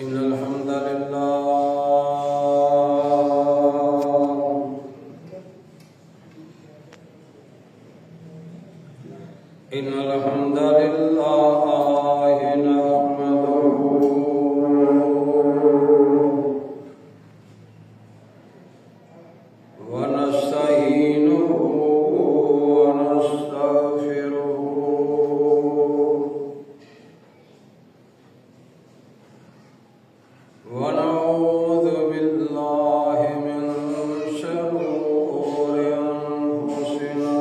إن الحمد لله نحمده ونستعينه ونستغفره ونعوذ بالله من شرور أنفسنا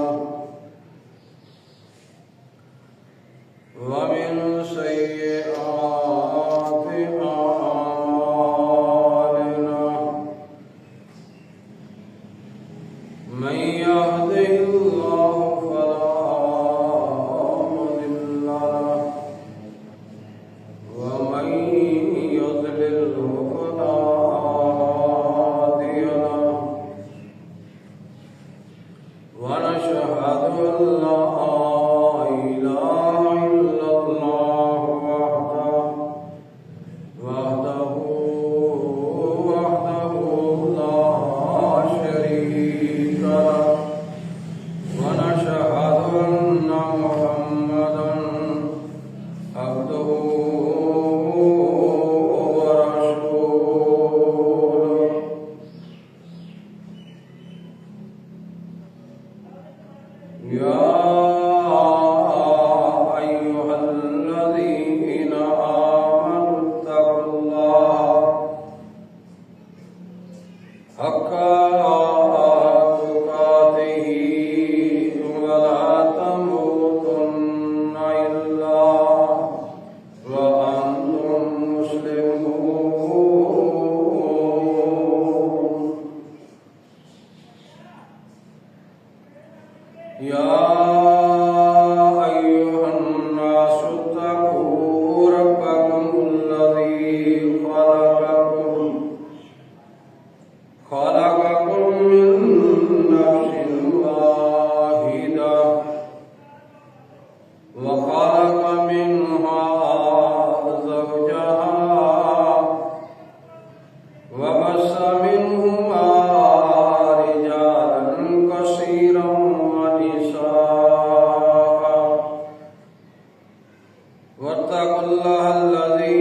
ومن سيئات أعمالنا من يهده الله فلا مضل له ومن يضلل فلا هادي له ونشهد أن لا إله إلا الله وحده لا شريك له ونشهد أن محمدا عبده ورسوله يا أيها الذين آمنوا اتقوا الله حق تقاته ولا تموتن إلا وأنتم مسلمون يا أيها الناس اتقوا ربكم الذي خلقكم من نفس واحدة وخلق منها زوجها وبث منهما رجالا كثيرا ونساء واتقوا الله الذي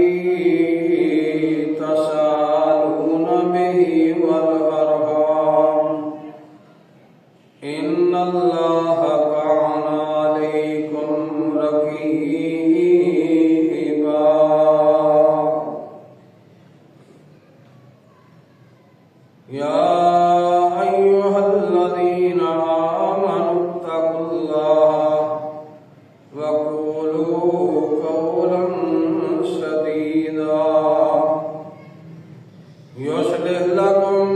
تساءلون به والأرحام إن الله كان عليكم رقيبا يا أيها الذين آمنوا اتقوا الله وقولوا قولا سديدا يصلح لكم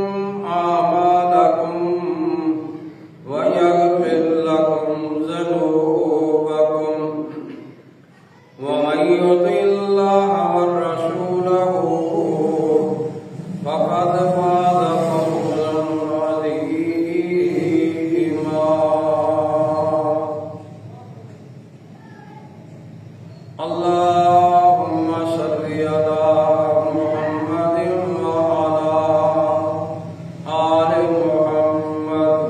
أعمالكم ويغفر لكم ذنوبكم ومن يطع الله ورسوله فقد فاز فوزا عظيما اللهم صل على محمد وعلى آل محمد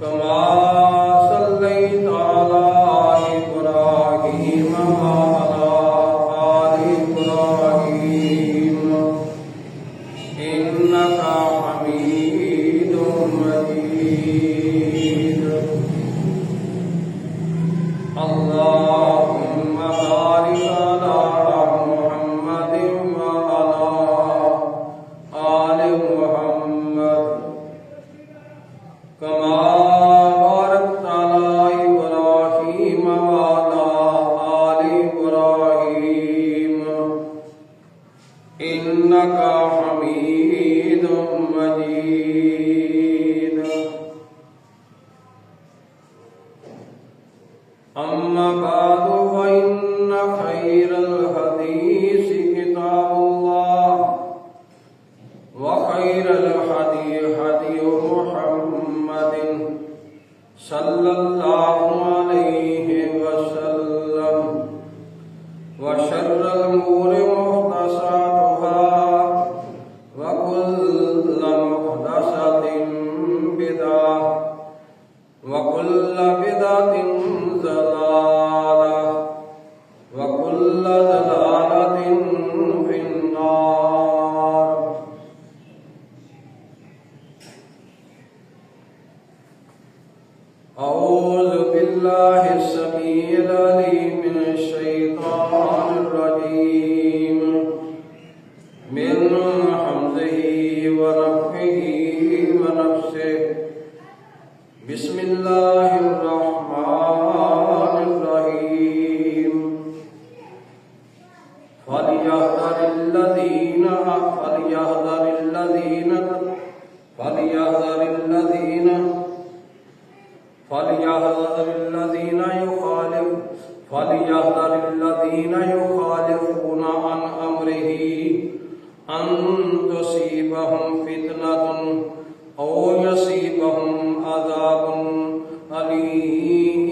كما صليت على إبراهيم وعلى آل إبراهيم إنك حميد مجيد اللهم بارك على محمد وعلى آل محمد كما باركت على إبراهيم وعلى آل إبراهيم إنك حميد مجيد أما بعد فإن خير الحديث كتاب الله وخير الهدي هدي محمد صلى الله عليه وسلم وشر الأمور محدثاتها فليحذر الذين يخالفون عن أمره أن تصيبهم فتنة أو يصيبهم عذاب أليم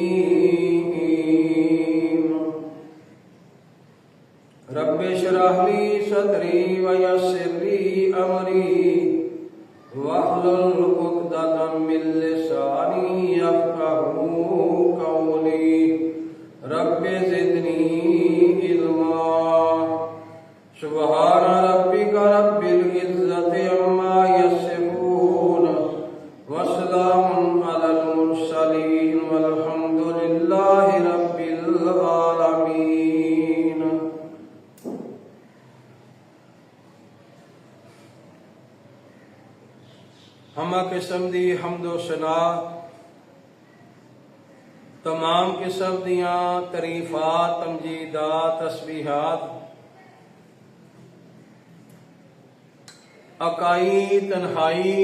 رب اشرح لي صدري ويسر لي أمري واحلل عقدة من لساني يفقهوا قولي رب زدني علما سبحان ربك رب العزة عما يصفون وسلام على المرسلين والحمد لله رب العالمين. ہمہ قسم دی حمد و ثنا تمام قسم دیاں تعریفات تمجیدات تسبیحات اکائی تنہائی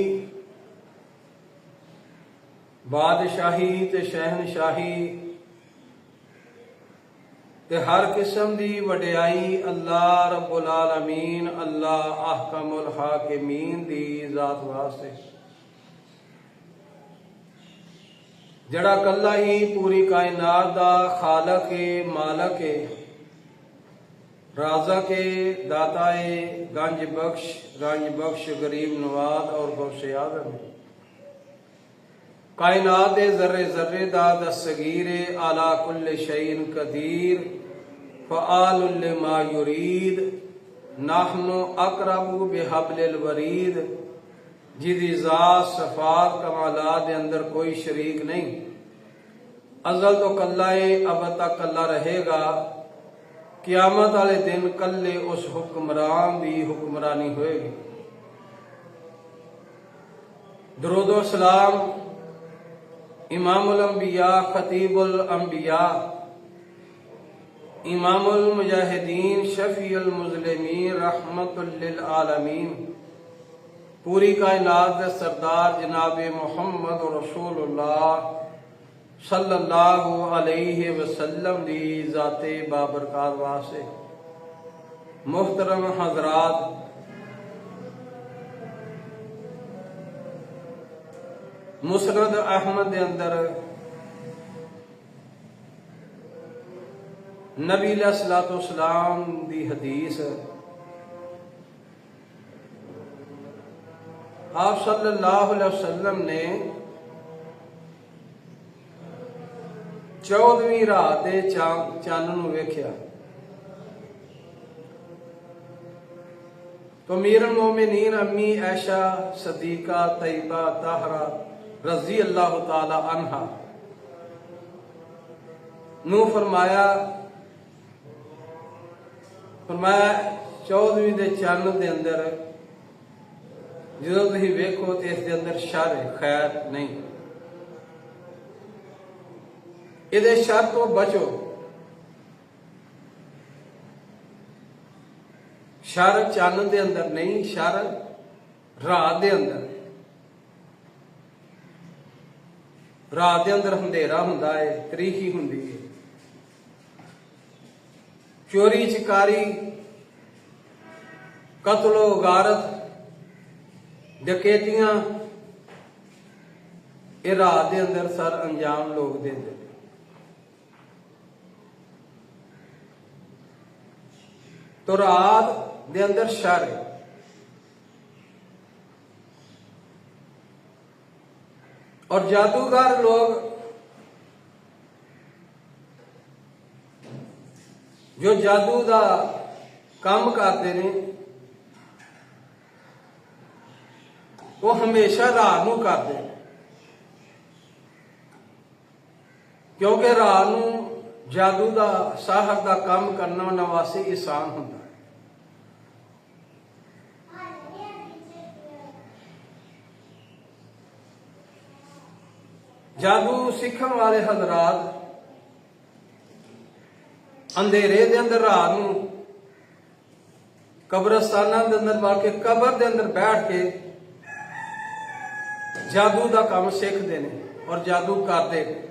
بادشاہی تے شہنشاہی تے ہر قسم دی وڈیائی اللہ رب العالمین اللہ احکم الحاکمین دی ذات واسطے جڑا کلہ ہی پوری کائنات دا خالق مالک رازق داتا گنج بخش غریب نواز اور غوث اعظم کائنات دے ذرے ذرے دا دستگیر اعلی کل شیء قدیر فعال لما یرید نحن اقرب بحبل الورید جدی ذات صفات کمالات دے اندر کوئی شریک نہیں ازل تو کلہ اب تک کلہ رہے گا قیامت والے دن کلے اس حکمران دی حکمرانی ہوئے گی. درود و سلام امام الانبیاء خطیب الانبیاء امام المجاہدین شفیع المظلمین رحمت للعالمین پوری کائنات دے سردار جناب محمد رسول اللہ صلی اللہ علیہ وسلم دی ذات بابرکات واسطے. محترم حضرات، مسند احمد دے اندر نبی علیہ الصلوۃ والسلام دی حدیث آپ صلی اللہ علیہ وسلم نے 14ویں رات دے چاند نو ویکھیا تو امیر المومنین امی عائشہ صدیقہ طیبہ طاہرہ رضی اللہ تعالی عنہا نو فرمایا 14ویں دے چاند دے اندر جدوں تسی ویکھو تے اس دے اندر شر خیر نہیں، یہ شر تو بچو. شر چاند دے اندر نہیں، شر رات دے اندر. رات دے اندر اندھیرا ہوندا ہے، تریخی ہوندی ہے، چوری چکاری قتل و غارت ڈکیتیاں یہ رات دے اندر سر انجام لوگ دے دے. تو رات دے اندر شر ہے. اور جادوگر لوگ جو جادو دا کام کرتے ہیں وہ ہمیشہ رات نو کرتے ہیں، کیونکہ رات نو جادو دا ساحر دا کام کرنا انہاں واسطے آسان ہوندا ہے. جادو سیکھن والے حضرات اندھیرے دے اندر رات نو قبرستانہ دے اندر بلکہ قبر دے اندر بیٹھ کے جادو دا کام سیکھتے ہیں اور جادو کرتے ہیں.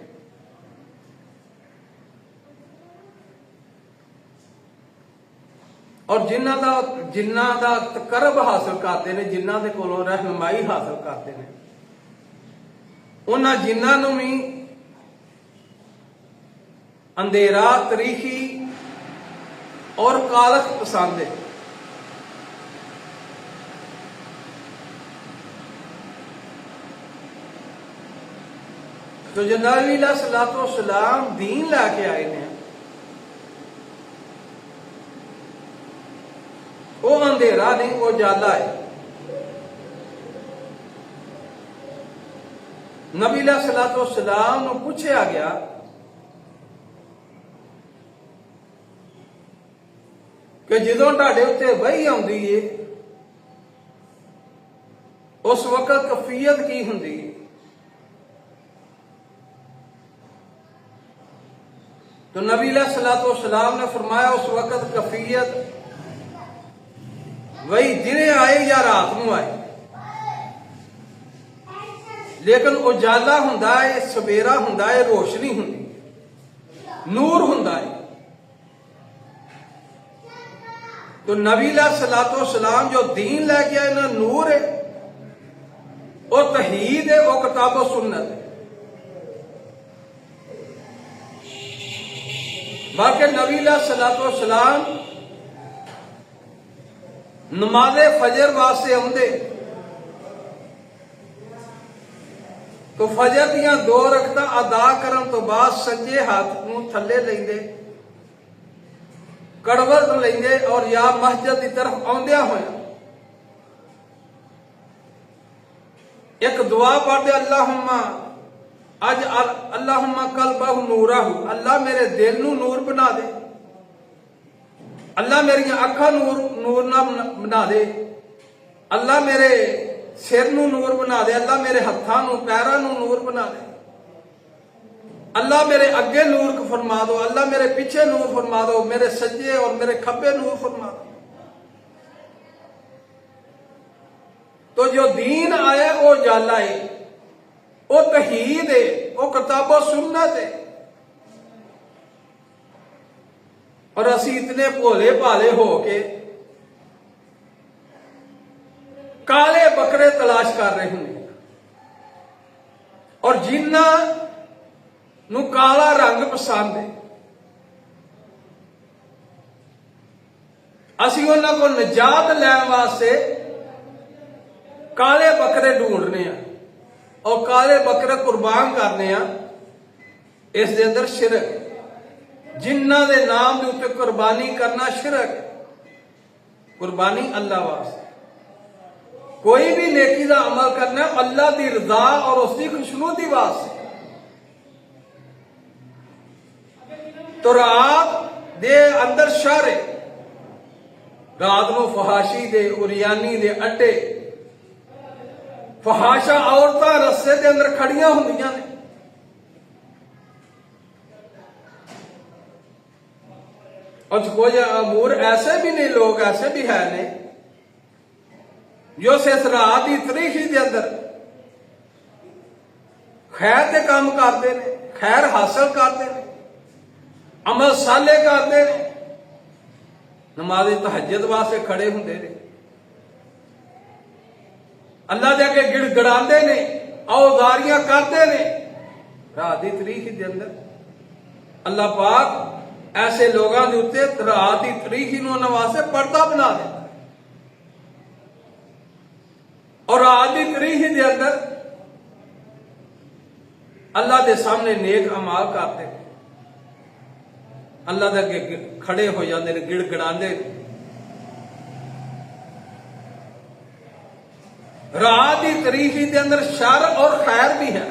اور جنہ دا تقرب حاصل کرتے ہیں، جنہ دے کولوں رہنمائی حاصل کرتے ہیں، انہاں جنہاں نوں بھی اندھیرا، تاریخی اور کالخ پسند ہے. تو جو نبی علیہ الصلوۃ والسلام دین لے کے آئے ہیں، وہ اندھیرا نہیں، وہ اجالا ہے. نبی علیہ الصلوۃ والسلام نو پوچھا گیا کہ جدوں تہاڈے اوتے وحی آندی ہے اس وقت کیفیت کی ہوندی ہے؟ تو نبی علیہ الصلوۃ والسلام نے فرمایا اس وقت کیفیت وہی دنے آئے یا رات نو آئے، لیکن اجالا ہوندا ہے، سویرا ہوندا ہے، روشنی ہوندی ہے، نور ہوندا ہے. تو نبی علیہ الصلوۃ والسلام جو دین لے کے آئے نا، نور ہے، وہ توحید ہے، وہ کتاب و سنت ہے. باقی نبی علیہ الصلوۃ والسلام نماز فجر واسطے آندے تو فجر دیاں 2 رکعتاں ادا کرن تو بعد سجے ہاتھ نوں تھلے لیندے، کڑوت لیندے، اور یا مسجد کی طرف آندیا ہویا ایک دعا پڑھتے، اللہم قلبہ نورہ، اللہ میرے دل نو نور بنا دے، اللہ میری اکھاں نور نہ بنا دے، اللہ میرے سر نو نور بنا دے، اللہ میرے ہتھاں نو پیراں نو نور بنا دے، اللہ میرے اگے نور فرما دو، اللہ میرے پیچھے نور فرما دو، میرے سجے اور میرے کھبے نور فرما دو. تو جو دین آیا وہ اجالا ہے، وہ توحید ہے، وہ کتاب و سنت ہے. اور اسی اتنے بھولے بھالے ہو کے کالے بکرے تلاش کر رہے ہوں، اور جنہ نو کالا رنگ پسند ہے، اسی انہوں کو نجات لین واسطے کالے بکرے ڈھونڈنے ہیں اور کالے بکرے قربان کرنے ہیں. اس دے اندر شرک، جنہ دے نام دے اوپر قربانی کرنا شرک. قربانی اللہ واسطے، کوئی بھی نیکی دا عمل کرنا اللہ دی رضا اور اس کی خوشنودی واسطے. تو رات دے اندر شر، رات نو فحاشی دے، اریانی دے اڈے، فحاشا عورتاں رستے دے اندر کھڑیاں ہوندیاں نے. اور کچھ امور ایسے بھی نہیں، لوگ ایسے بھی ہے نے جو اس رات کی تاریخی دے اندر خیر دے کام کرتے ہیں، خیر حاصل کرتے ہیں، عمل صالح کرتے ہیں، نماز تہجد واسطے کھڑے ہوندے نے، اللہ دے اگے گڑ گڑاندے نے، اوزاریاں کرتے نے. رات کی تاریخ دے اندر اللہ پاک ایسے لوگوں کے اتنے رات کی تاریخ انہوں واسطے پردہ بنا دیتا ہے، اور رات کی تاریخ دے اندر اللہ دے سامنے نیک اعمال کرتے ہیں، اللہ دے اگے کھڑے ہو جاندے نے، گڑ گڑاندے نے. رات کی تاریخ دے اندر شر اور خیر بھی ہے.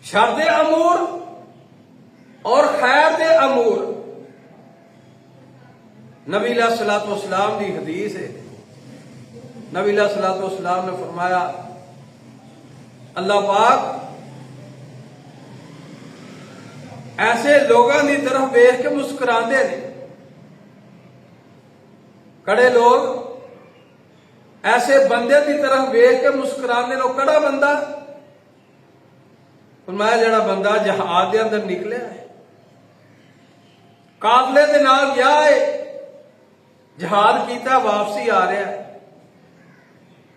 شر دے امور اور خیر دے امور. نبی علیہ الصلوۃ والسلام کی حدیث ہے، نبی علیہ الصلوۃ والسلام نے فرمایا اللہ پاک ایسے لوگوں کی طرف دیکھ کے مسکراندے نے کڑے لوگ ایسے بندے کی طرف ویخ کے مسکرانے لوگ کڑا بندہ فرمایا جڑا بندہ جہاد دے اندر نکلیا ہے قافلے دے نال گیا ہے جہاد کیتا واپسی آ رہا ہے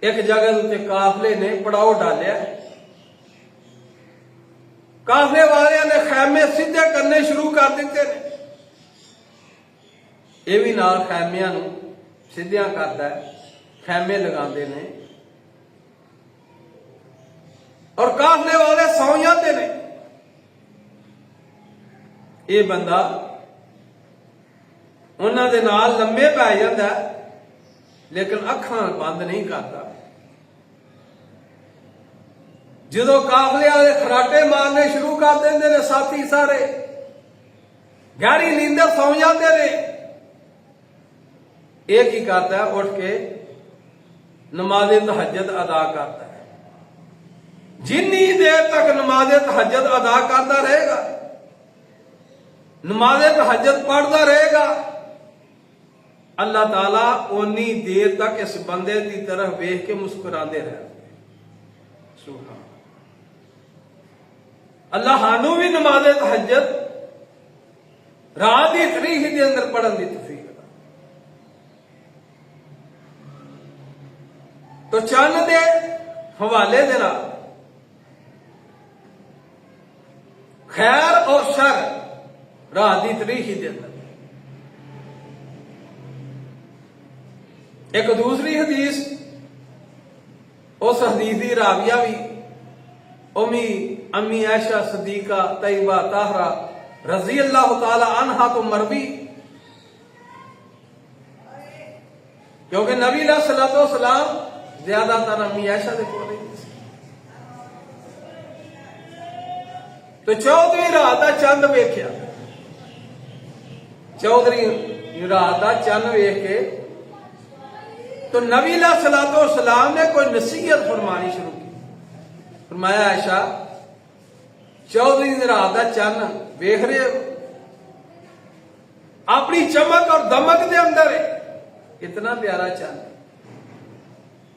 ایک جگہ تے قافلے نے پڑاؤ ڈالیا ہے قافلے والے نے خیمے سیدھے کرنے شروع کر دیتے ہیں یہ بھی نال خیمیاں نو سیدھیاں کرتا ہے خیمے لگاندے نے اور قافلے والے سو جاتے ہیں یہ بندہ انہاں دے نال لمبے پی جاتا ہے لیکن اکھاں بند نہیں کرتا جدو قافلے والے خراٹے مارنے شروع کر دیں نے ساتھی سارے گہری نیندر سو جاتے ہیں ایک ہی کرتا ہے اٹھ کے نماز تہجد ادا کرتا ہے جنی دیر تک نماز تہجد ادا کرتا رہے گا نماز تہجد پڑھتا رہے گا اللہ تعالیٰ اونی دیر تک اس بندے کی طرف ویخ کے مسکراتے رہے سبحان اللہ ہانو بھی نماز تہجد رات کی تاریخ کے اندر پڑھن کی توفیق تو چند دے حوالے دے نال خیر اور شر رات کی تاریخ کے اندر ایک دوسری حدیث اس حدیث کی راویہ بھی امی عائشہ صدیقہ طیبہ طاہرہ رضی اللہ تعالی عنہا تو مروی کیونکہ نبی علیہ الصلوۃ والسلام زیادہ تر امی عائشہ دے کول تو 14ویں رات دا چند ویکھیا 14ویں رات دا چند ویکھ کے تو نبی علیہ الصلوۃ والسلام نے کوئی نصیحت فرمانی شروع کی فرمایا عائشہ 14ویں رات دا چند ویکھ رہے ہو اپنی چمک اور دمک دے اندر ہے اتنا پیارا چند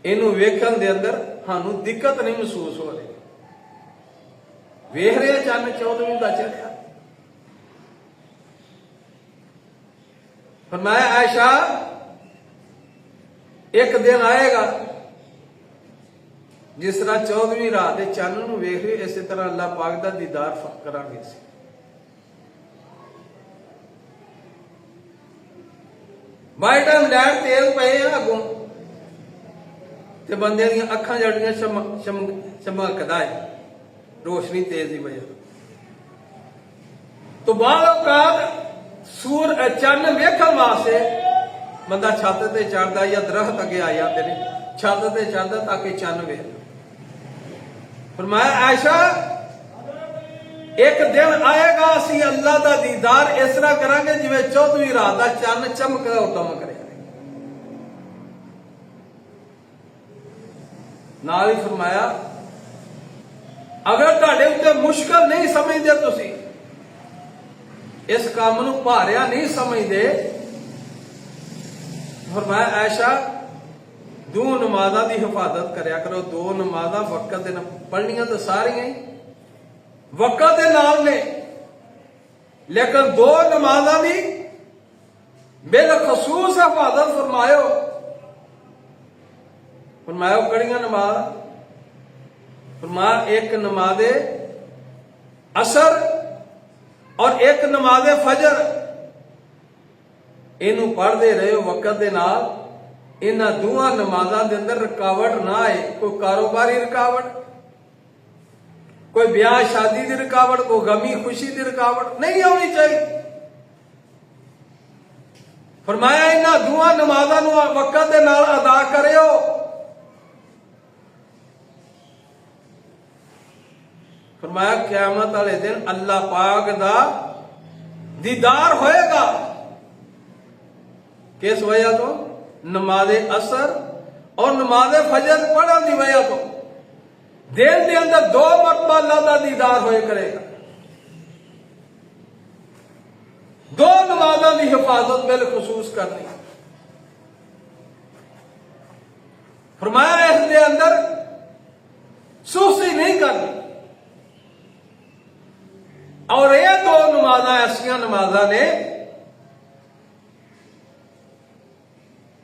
اینو ویکھن دے اندر ہانو دقت نہیں محسوس ہو رہی ویکھ رہے چند 14ویں دا چڑھیا فرمایا عائشہ ایک دن آئے گا جس طرح 14ویں رات دے چند نو ویکھ رہے اسی طرح اللہ پاک دا دیدار کران گے بائی ٹائم لائٹ تیز پے اگوں تے بندے دیا اکھاں جڑیاں چمکدا ہے روشنی تیز ہی وجہ تو بعض اوقات چند ویکھن واسطے بندہ چھت تے چڑھدا یا درخت اگے آ جاندے نے چھت تے چڑھدا تاکہ چند ویکھ فرمایا عائشہ ایک دن آئے گا اسی اللہ دا دیدار اس طرح کریں گے جویں 14ویں رات دا چند چمکدا اور دمک رہا نال ہی فرمایا اگر تہاڈے اوتے مشکل نہیں سمجھدے تسی اس کام نو بھاریا نہیں سمجھدے فرمایا عائشہ دو نمازاں دی حفاظت کریا کرو دو نمازاں وقت دے پڑھنیاں تو ساریاں وقت دے نال نے لیکن دو نمازاں دی بالخصوص حفاظت فرمایو فرمایا کڑیاں نماز فرمایا ایک نماز عصر اور ایک نماز فجر اینو پڑھ دے رہے ہو وقت دے نال انہاں دوہاں نمازاں دے اندر رکاوٹ نہ آئے کوئی کاروباری رکاوٹ کوئی بیاہ شادی دی رکاوٹ کوئی غمی خوشی دی رکاوٹ نہیں ہونی چاہیے فرمایا انہاں دوہاں نمازاں نو وقت دے نال ادا کریو فرمایا قیامت والے دن اللہ پاک دا دیدار ہوئے گا کس وجہ تو نماز عصر اور نماز فجر پڑھن دی وجہ تو دن دے اندر دو مرتبہ اللہ دا دیدار ہوئے کرے گا دو نمازاں دی حفاظت بالخصوص کرنی فرمایا اس دے اندر سستی نہیں کرنی. اور یہ دو نماز ایسا نماز نے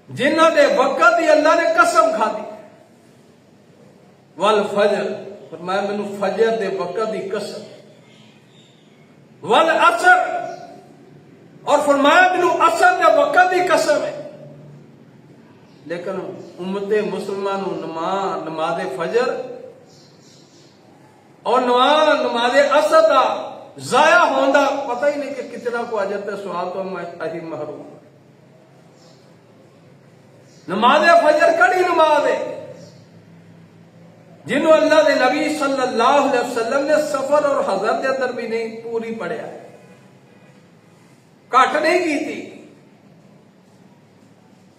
جنہ دے وقت ہی اللہ نے قسم کھا دی. والفجر فرمایا مینو فجر دے وقت دی قسم. والعصر اور فرمایا مینو عصر دے وقت دی قسم ہے. لیکن امت مسلمان نماز فجر اور نماز عصر دا ضائع ہونا پتہ ہی نہیں کہ کتنا کو اجر تے ثواب تو اہی محروم. نماز فجر کڑی نماز ہے جنہوں اللہ دے نبی صلی اللہ علیہ وسلم نے سفر اور حضر دے اندر بھی نہیں پوری پڑھیا، کٹ نہیں کی تھی.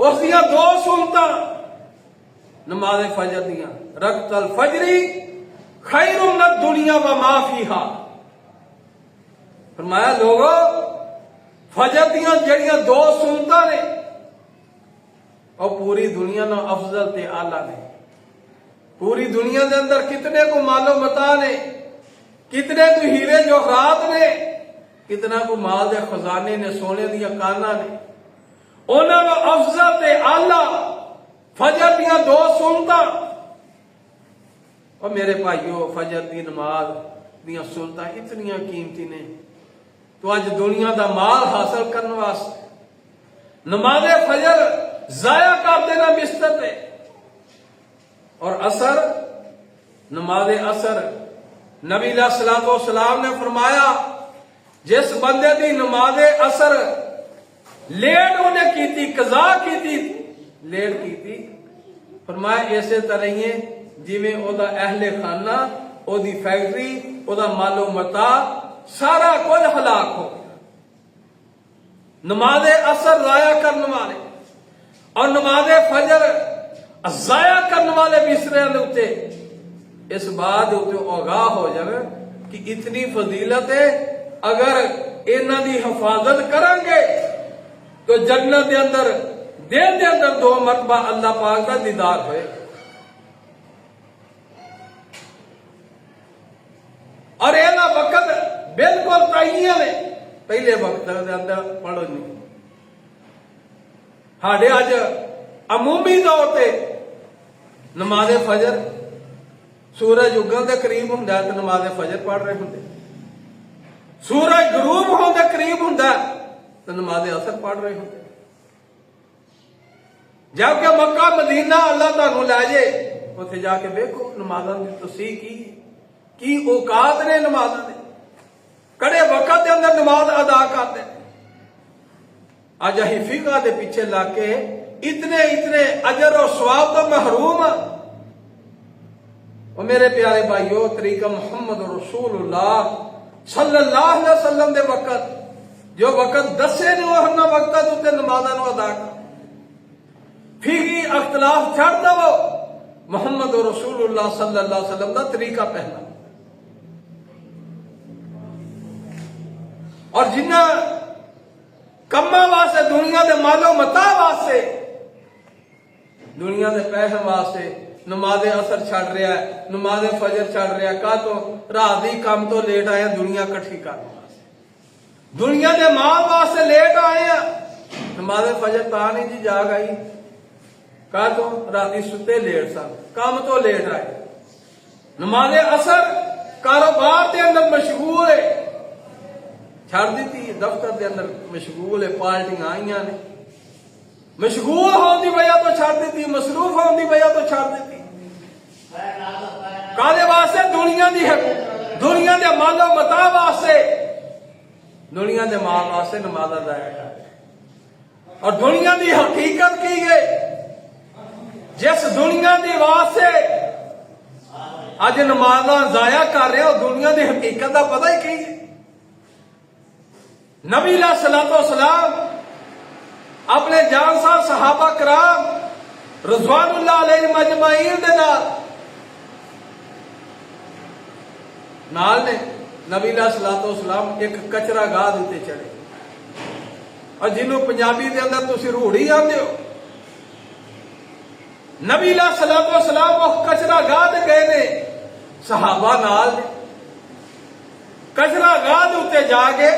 اس دیا دو سنتا نماز فجر دیا رکعت الفجری خیر من الدنیا وما فیہا. فرمایا لوگو فجر دیا جڑیاں دو سنتا نے اور پوری دنیا نہ افضل تے آلہ نے. پوری دنیا دے اندر کتنے کو مال و متا نے، کتنے کو ہیرے جوہرات نے، کتنا کو مال دے خزانے نے، سونے دیا کانا نے. انہوں نے افضل تے آلہ فجر دیا دو سنتا. اور میرے بھائیو فجر دی نماز دیا سنتا اتنی قیمتی نے. تو اج دنیا دا مال حاصل کرنے واسطے نماز فجر ضائع کر دینا مستر ہے. اور اثر نماز اثر نبی علیہ الصلوۃ والسلام نے فرمایا جس بندے دی نماز اثر لیٹ انہیں کی تھی، قضا کی تھی، لیٹ کی تھی، فرمایا ایسے طرح ہی جی میں او دا اہل خانہ، او دی فیکٹری، او دا مال و متا سارا کچھ ہلاک ہو. نماز اثر ضائع کرنے والے اور نماز فجر ضائع کرنے والے بسرے ہوتے اس بات آگاہ ہو جائے کہ اتنی فضیلت ہے. اگر انہاں دی حفاظت کریں گے تو جنت دے اندر دن دے اندر 2 مرتبہ اللہ پاک کا دیدار ہوئے. اور اینا وقت بالکل تعین ہے. پہلے وقت دے اندر پڑھو نہیں. ہاڑے آج عمومی طور پہ نماز فجر سورج اگن دے قریب ہوں تو نماز فجر پڑھ رہے ہوں، سورج غروب ہوں دے قریب ہوں تو نماز اثر پڑھ رہے ہوں. جبکہ مکہ مدینہ اللہ تعالیٰ لے جائے اتنے جا کے دیکھو نمازاں دی تسیح کی اوقات نے نمازاں دے کڑے وقت دے اندر نماز ادا کرتے. آج اہی فقہ دے پیچھے لا کے اتنے اجر اور ثواب تو محروم. اور میرے پیارے بھائیو طریقہ محمد رسول اللہ صلی اللہ علیہ وسلم دے وقت جو وقت دسے نے وہ وقت اتنے نمازاں نو ادا کر. فقہی اختلاف چھڑ دو، محمد رسول اللہ صلی اللہ علیہ وسلم دا طریقہ پہنا. اور جنہ کما واسطے دنیا دے مالو متا واسطے دنیا دے پیسے واسطے نماز اثر چھڑ رہا ہے، نماز فجر چھڑ رہا ہے. کا تو رات دی کام تو لیٹ آئے دنیا کٹھی کرنے واسطے، دنیا دے مال واسطے لیٹ آئے ہیں. نماز فجر تا نہیں جی جاگ آئی، کا تو رات ستے لیٹ سن، کام تو لیٹ آئے. نماز اثر کاروبار دے اندر مشغول ہے، چھڑ دیتی دفتر دے اندر مشغول ہے، پارٹیاں آئیاں نے، مشغول ہونے کی وجہ تو چھڑ دیتی، مصروف ہونے کی وجہ تو چھڑ دیتی. کالے واسطے دنیا دے مال و متا واسطے دنیا دے مال واسطے نماز ضائع کر. اور دنیا دی حقیقت کی گئی جس دنیا دی واسطے اج نماز ضائع کر رہے ہو دنیا دی حقیقت کا پتہ ہی کی ہے. نبی علیہ الصلوۃ والسلام اپنے جان صاحب صحابہ کرام رضوان اللہ علیہ مجمعین دے نال نے نبی علیہ الصلوۃ والسلام ایک کچرا گاہ دیتے چڑھے. اور جنہوں پنجابی دے اندر تسی روڑی آندے ہو، نبی علیہ الصلوۃ والسلام وہ کچرا گاہ تے گئے نے صحابہ نال نے کچرا گاہ دے اوتے جا کے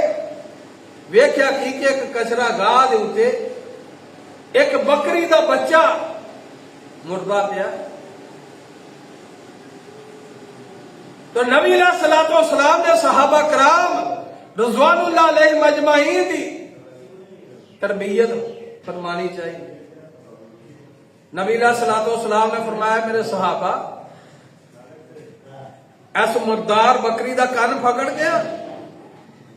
ویکھیا کہ ایک کچرا گاہ دے اوتے ایک بکری دا بچہ مردہ پیا. تو نبی علیہ الصلوۃ والسلام نے صحابہ کرام رضوان اللہ علیہم اجمعین دی تربیت فرمانی چاہیے. نبی علیہ الصلوۃ والسلام نے فرمایا میرے صحابہ ایس مردار بکری دا کان پکڑ گیا.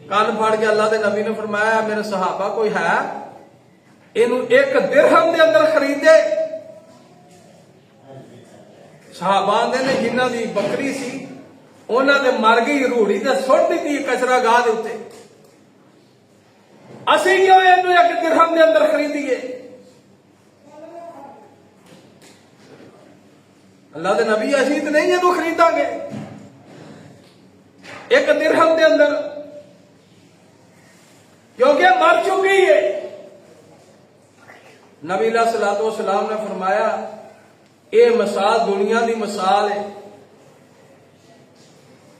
کان پھاڑ کے اللہ دے نبی نے فرمایا میرے صحابہ کوئی ہے اینو 1 درہم دے اندر خریدے. صحابہ نے جنہ دی بکری سی انہاں دے مر گئی روڑی تے سٹ دتی کچرا گاہ دے اوتے. اسی کیوں اینو 1 درہم دے اندر خریدیے؟ اللہ دے نبی اسی تے نہیں اینو خریداں گے 1 درہم دے اندر کیونکہ مر چکی ہے. نبی علیہ الصلوۃ والسلام نے فرمایا اے مثال دنیا دی مثال ہے.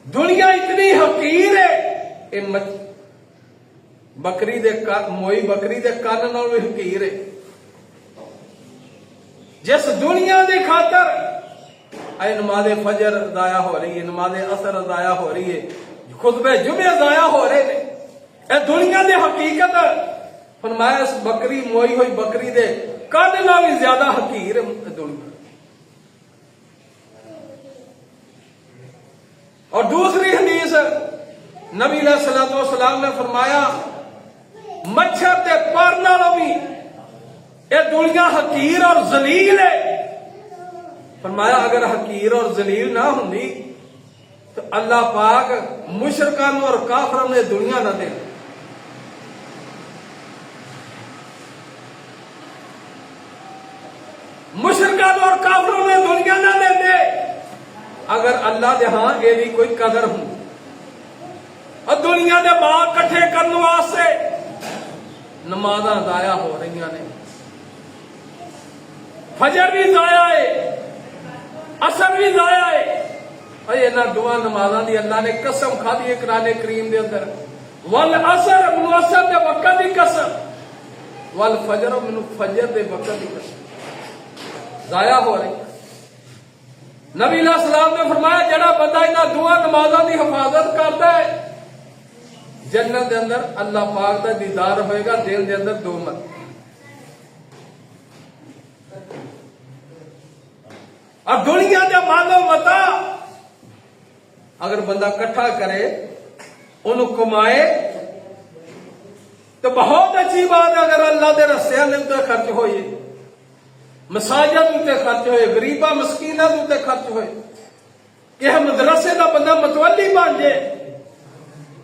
دنیا اتنی حقیر ہے بکری دے موئی بکری دے کان نال بھی حقیر ہے. جس دنیا دی خاطر اے نماز فجر ضائع ہو رہی ہے, نماز عصر ضائع ہو رہی ہے, خطبے جمعے ضائع ہو رہے ہیں, اے دنیا دی حقیقت فرمایا اس بکری موئی ہوئی بکری دے کان نال بھی زیادہ حقیر ہے دنیا. اور دوسری حدیث نبی علیہ الصلوۃ والسلام نے فرمایا مچھر دے پر نالوں بھی یہ دنیا حقیر اور ذلیل ہے. فرمایا اگر حقیر اور ذلیل نہ ہوندی تو اللہ پاک مشرکان اور کافروں نے دنیا نہ دے. مشرکان اور کافروں نے دنیا نہ دے اگر اللہ دے ہاں یہ بھی کوئی قدر ہوں. اور دنیا دے باغ کٹھے کرنے واسطے نمازاں ضائع ہو رہی نے, فجر بھی ضائع ہے, عصر بھی ضائع ہے. انہاں دعا نمازاں دی اللہ نے قسم کھادی ہے قرآن کریم دے اندر والعصر من عصر دے وقت دی قسم والفجر من فجر دے وقت دی قسم ضائع ہو رہی. نبی علیہ السلام نے فرمایا جڑا بندہ انہاں دعا نمازاں دی حفاظت کرتا ہے جنت دے اندر اللہ پاک دا دیدار ہوئے گا دل دے اندر 2 مت. اور دنیا دے مال و متاع اگر بندہ کٹھا کرے انہوں کمائے تو بہت اچھی بات ہے. اگر اللہ دے رستے میں خرچ ہوئے, مساجد تے خرچ ہوئے, غریباں مسکیناں تے خرچ ہوئے, کہ مدرسے دا بندہ متولی بن جائے,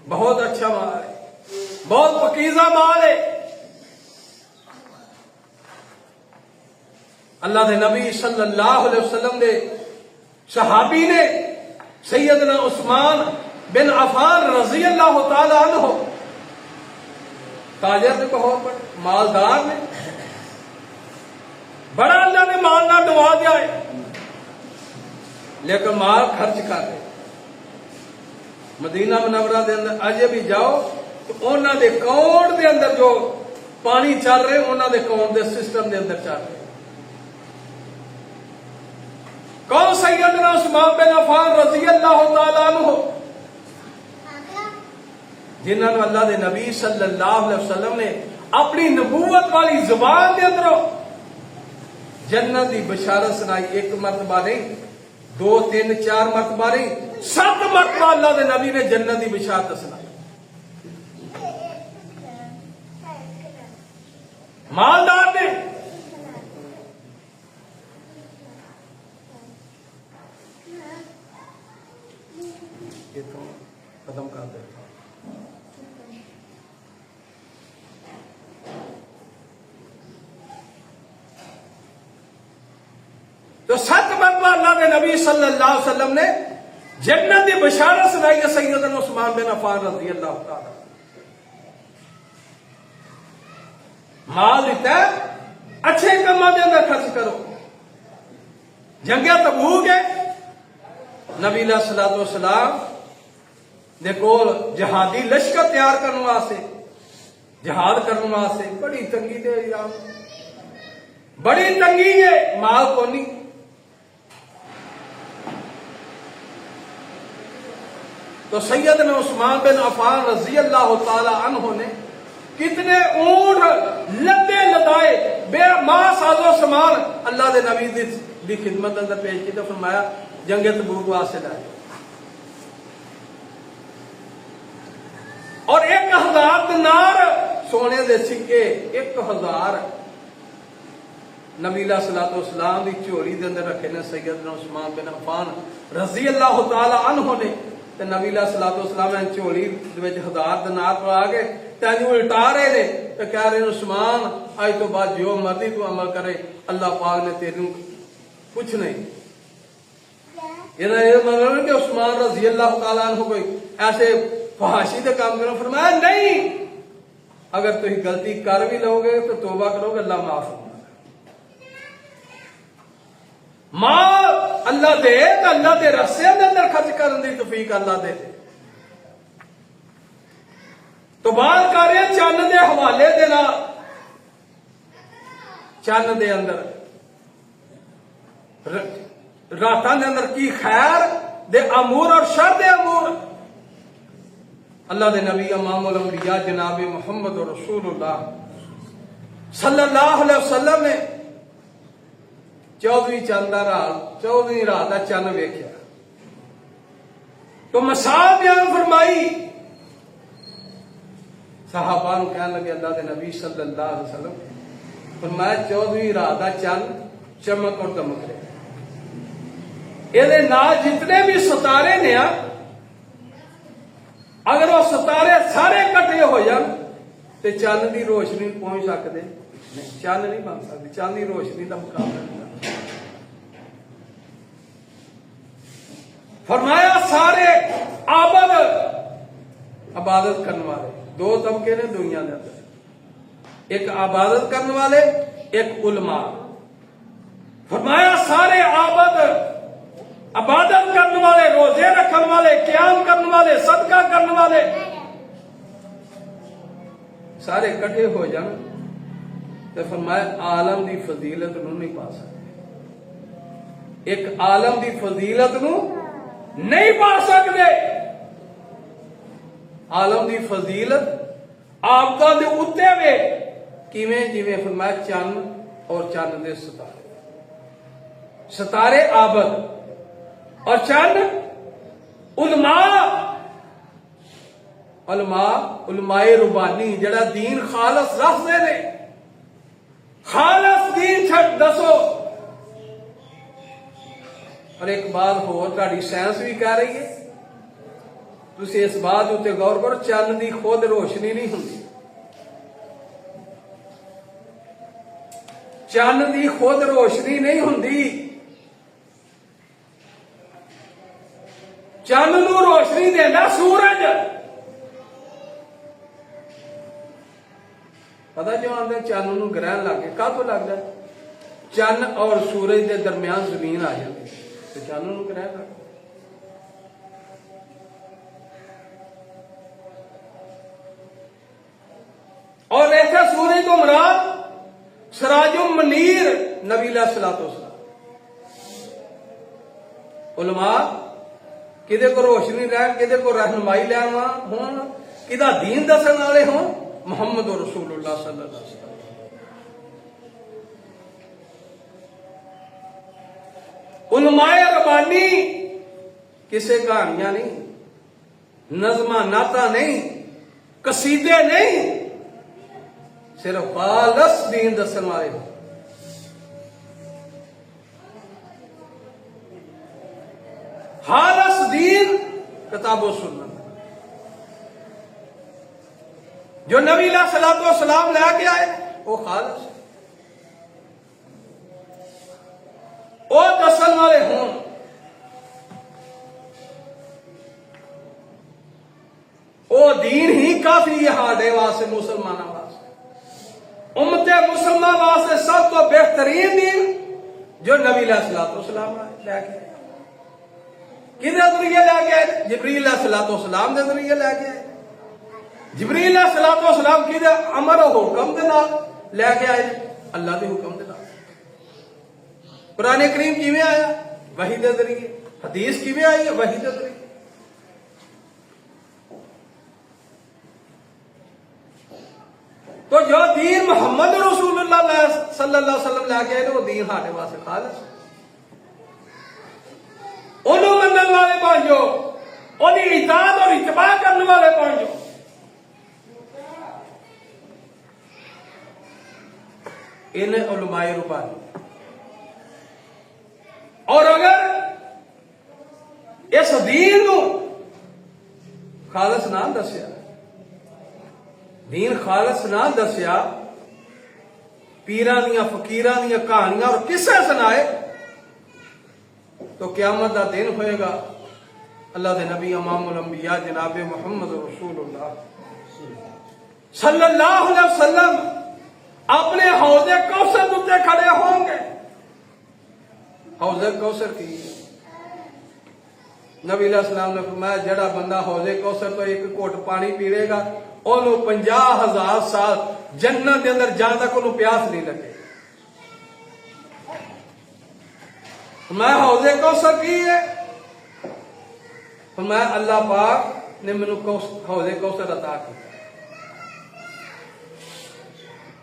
بہت اچھا مال ہے, بہت پکیزہ مال ہے. اللہ دے نبی صلی اللہ علیہ وسلم دے صحابی نے سیدنا عثمان بن عفان رضی اللہ تعالی عنہ تاجر نے بہت بڑے مالدار نے, بڑا اللہ نے مال نہ ڈوا دیا ہے لیکن مال خرچ کر دے. مدینہ منورہ دے اندر اجے بھی جاؤ تو انہاں دے اکاؤنٹ دے اندر جو پانی چل رہے انہاں دے اکاؤنٹ دے سسٹم دے اندر چل رہے. کون سیدنا عثمان بن عفان رضی اللہ تعالی عنہ جنہاں نے اللہ دے نبی صلی اللہ علیہ وسلم نے اپنی نبوت والی زبان دے اندر جنت دی بشارت سنائی. 1 مرتبہ نہیں, 2 3 4 مرتبہ نہیں, 7 مرتبہ اللہ دے نبی نے جنت دی بشارت سنائی. مالدار نے ختم کر دے. تو 7 مرتبہ اللہ کے نبی صلی اللہ علیہ وسلم نے جنت کی بشارت سنائی ہے سیدنا عثمان بن عفان رضی اللہ تعالی. مال دیتا ہے اچھے کاموں کے اندر خرچ کرو. جنگ تبوک ہے نبی علیہ الصلوۃ والسلام دے کول جہادی لشکر تیار کرنے واسطے جہاد کرنے واسطے بڑی تنگی دے ایام بڑی تنگی ہے مال کو نہیں تو سیدنا عثمان بن عفان رضی اللہ تعالی عنہ نے کتنے اونٹ لدے لدائے بے ماں سازو سامان اللہ دے نبی دی خدمت اندر پیش کی تو فرمایا جنگ تبوک واسطے لائے اور 1000 دینار سونے دے سکے 1000 نبی علیہ الصلوۃ والسلام دی چوری دے اندر رکھے نے سیدنا عثمان بن عفان رضی اللہ تعالی عنہ نے تے نبی علیہ الصلوۃ والسلام نے چوری دے وچ 1000 دینار پا کے تینوں الٹا رہے نے تے کہہ رہے عثمان اج تو بعد جو مرضی تو عمل کرے اللہ پاک نے تینوں کچھ نہیں یہ مطلب کہ عثمان رضی اللہ تعالی عنہ کوئی ایسے فحاشی دے کام کرو فرمایا نہیں اگر تم غلطی کر بھی لو گے تو توبہ کرو گے اللہ معاف ہوگا مال اللہ دے تو اللہ دے رسے دے اندر خرچ کرنے دی توفیق اللہ دے تو بات کر رہے چند دے حوالے دے نال چند دے اندر راتاں دے اندر کی خیر دے امور اور شر دے امور اللہ دے نبی امام الانبیاء جناب محمد رسول اللہ صلی اللہ علیہ وسلم نے 14ویں چند رات 14ویں رات کا چند ویکھیا تو مثال بیان فرمائی صحابہ نو کہنے لگے اللہ دے نبی صلی اللہ علیہ وسلم فرمایا 14ویں رات کا چند چمک اور دمک رہے یہ نال جتنے بھی ستارے نے اگر وہ ستارے سارے کٹے ہو جان تو چند کی روشنی پہنچ سکتے نہیں چند نہیں بن سکتی چند کی روشنی کا مقابلہ نہیں فرمایا سارے عبادت کرنے والے دو طبقے نے دنیا کے اندر ایک عبادت کرنے والے ایک علماء فرمایا سارے عبادت کرنے والے روزے رکھنے والے قیام کرنے والے صدقہ کرنے والے سارے کٹھے ہو جان تو فرمایا عالم دی فضیلت نو نہیں پا سکتے ایک عالم دی فضیلت نو نہیں پا سکتے عالم دی فضیلت آپدا دے اتے وے کیویں جویں فرمایا چند اور چند دے ستارے عابد اور چند علماء ربانی جڑا دین خالص رکھتے نے خالص دین چھٹ دسو اور ایک بات ہو تہاڈی سائنس بھی کہہ رہی ہے تسی اس بات تے غور کرو چند دی خود روشنی نہیں ہوندی چند دی خود روشنی نہیں ہوندی چند نو روشنی دینا سورج پتا جو آدھے چند نو گرہن لگ گئے کہاں لگتا ہے چند اور سورج دے درمیان زمین آ جاتی تو چند نو گرہن لگ اور ایسا سورج تو مراد سراج منیر نبی علیہ الصلوۃ والسلام علماء کدے کو روشنی لین کدے کو رہنمائی لین ہون کدا دین دسن والے ہون محمد رسول اللہ صلی اللہ علیہ وسلم علماء ربانی کسے کہانیاں نہیں نظمہ نعتاں نہیں قصیدے نہیں صرف خالص دین دسن والے ہوں خالص دین کتاب و سنت جو نبی علیہ الصلوۃ والسلام لے کے آئے وہ خالص وہ دسن والے ہوں وہ دین ہی کافی ہے ہاڈے واسطے مسلمانوں واسطے امت مسلمان واسطے سب تو بہترین دین جو نبی علیہ الصلوۃ والسلام لے کے آئے. کدے ذریعے لے کے آئے؟ جبریل علیہ الصلوۃ والسلام دے ذریعے لے کے آئے. جبریل علیہ الصلوۃ والسلام کدے امر و حکم دے نال لے کے آئے؟ اللہ دے حکم دے نال. قرآن کریم کیویں آیا؟ وحی دے ذریعے. حدیث کیویں آئی ہے؟ وحی دے ذریعے. تو جو دین محمد رسول اللہ صلی اللہ علیہ وسلم لے کے آئے وہ دین ہاڈے واسطے خالص. انہوں منن والے بن جاؤ، انہی اطاعت اور اتباع کرنے والے بن جاؤ. انہیں علماء ربانی. اور اگر اس دین کو خالص نہ دسیا، دین خالص نہ دسیا، پیران دیا فقیران دیا کہانیاں اور قصے سنائے، تو قیامت دا دن ہوئے گا. اللہ دے نبی امام الانبیاء جناب محمد رسول اللہ صلی اللہ علیہ وسلم اپنے حوض کوثر تے کھڑے ہوں گے. حوض کوثر کی نبی علیہ السلام نے فرمایا جڑا بندہ حوض کوثر تو ایک گھٹ پانی پیے گا انہوں 50,000 سال جنت کے اندر جان تک انہوں پیاس نہیں لگے. میں حوض کوثر کی ہے، فرمایا اللہ پاک نے مینوں حوض کوثر عطا کیا.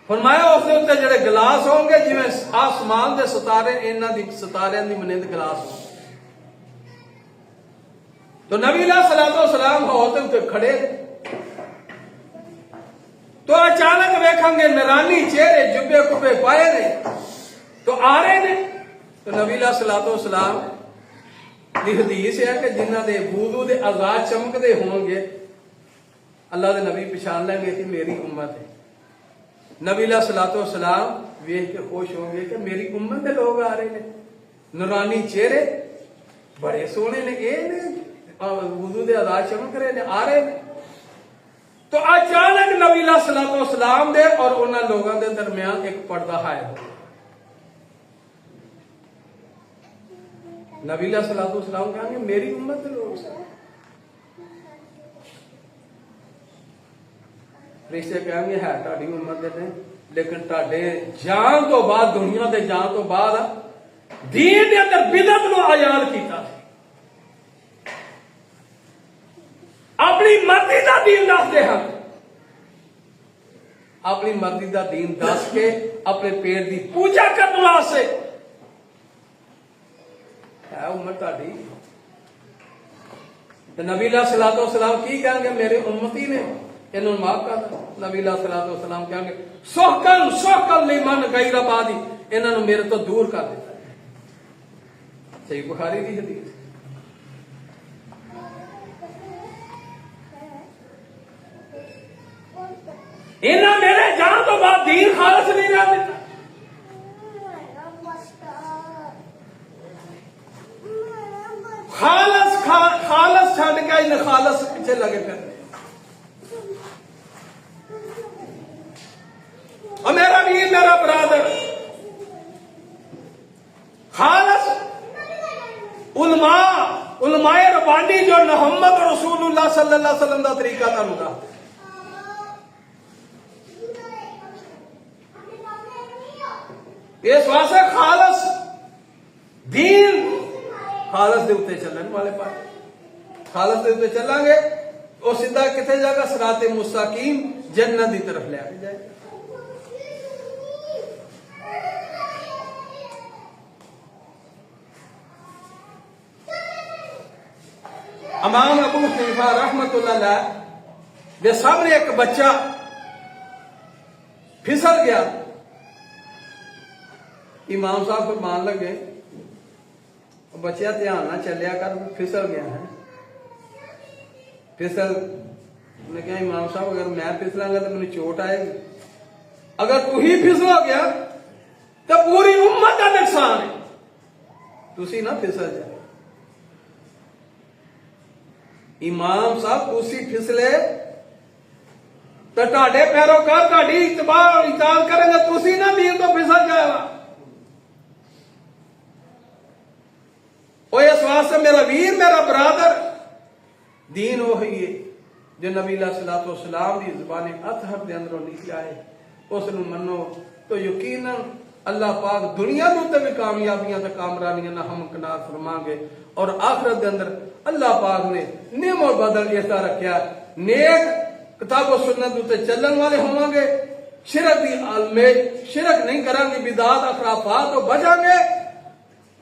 فرمایا اس دے اوتے جڑے گلاس ہوں گے جویں آسمان دے ستارے انہاں دی ستاریاں دی مانند گلاس ہوں. تو نبی علیہ الصلوۃ والسلام حوض دے اوتے کھڑے تو اچانک ویکھیں گے نورانی چہرے جبے کبے پائے نے تو آ رہے نے. تو نبی علیہ الصلوۃ والسلام دی حدیث ہے کہ جنہاں دے وضو دے اعضاء چمکدے ہوں گے اللہ دے نبی پہچان لیں گے کہ میری امت ہے. نبی علیہ الصلوۃ والسلام ویکھ کے خوش ہوں گے کہ میری امت دے لوگ آ رہے ہیں، نورانی چہرے بڑے سونے نے، اے نے وضو دے اعضاء چمک رہے نے، آ رہے ہیں. تو اچانک نبی علیہ الصلوۃ والسلام دے اور انہاں لوگوں دے درمیان ایک پردہ حائل ہو. نبی علیہ الصلوۃ والسلام کہیں گے میری امت دے لوگ سے. فرشتے کہیں گے ہے تہاڈی امت دے نے لیکن تہاڈے جان تو بعد دنیا دے جان تو بعد دین دے اندر بدعت نو عیال کیتا سی. اپنی مرضی دا دین دس دے ہن، اپنی مرضی دا دین دس کے اپنے پیٹ دی پوجا کرنے واسطے ہے امت تہاڈی. تے نبی علیہ الصلوۃ والسلام کی کہیں گے میرے امتی نے انہوں معاف کر دیں. نبی علیہ الصلوۃ والسلام کہیں گے سحقن سحقن لمن غیر آبادی، انہوں نے میرے تو دور کر دیتا ہے. صحیح بخاری کی حدیث. انہوں میرے جان تو بعد دین خالص نہیں رہ دیتا. خالص چھڈ کے انہیں خالص پیچھے لگے پھر. اور میرا بھی میرا برادر خالص علماء ربانی جو محمد رسول اللہ صلی اللہ علیہ وسلم دا طریقہ تھا ہوگا. اس واسطے خالص دین خالص دے اوتے چلن والے پاس خالص دے اوتے چلیں گے اور سیدھا کتے جائے گا؟ صراط مستقیم جنت دی طرف لے کے جائے گا. امام ابو حنیفہ رحمت اللہ علیہ دے سامنے ایک بچہ پھسل گیا. امام صاحب فرمان لگے بچیا دھیان نہ چلیا کر، پھسل گیا ہے. پھسل نے کہا امام صاحب اگر میں پھسلاں گا تو مجھے چوٹ آئے گی، اگر تو ہی پھسلو گیا تو پوری امت کا نقصان ہے، تسی نہ پھسل جائے. امام صاحب تسی پھسلے تو تہاڈے پیروکار تہاڈی اتباع اور اطاعت کریں گے، تسی نہ دین تو پھسل جائے گا. ਵੀਰ ਮੇਰਾ ਬਰਾਦਰ دین وہی ہے جو نبی علیہ الصلوۃ والسلام دی زبان اطہر دے اندروں نکلا ہے اس نو منو تو یقیناً اللہ پاک دنیا میں تے بھی کامیابیاں تے کامرانیاں نہ ہم کنار فرما گے اور آخرت دے اندر اللہ پاک نے نعم اور بدل ایسا رکھیا نیک کتاب و سنت تے چلن والے ہوں گے شرک دی عالم شرک نہیں کریں گے بدعات اخرافات تو بچیں گے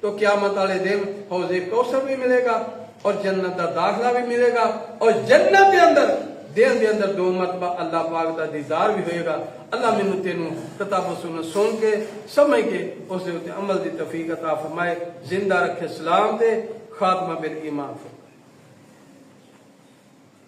تو قیامت والے دن حوض کوثر بھی ملے گا اور جنت کا داخلہ بھی ملے گا اور جنت کے اندر دل دے اندر 2 مرتبہ اللہ پاک کا دیدار بھی ہوئے گا اللہ مینوں تینوں کتاب و سنت سن کے سمجھ کے اس دے عمل دی توفیق عطا فرمائے زندہ رکھے اسلام دے خاتمہ بالایمان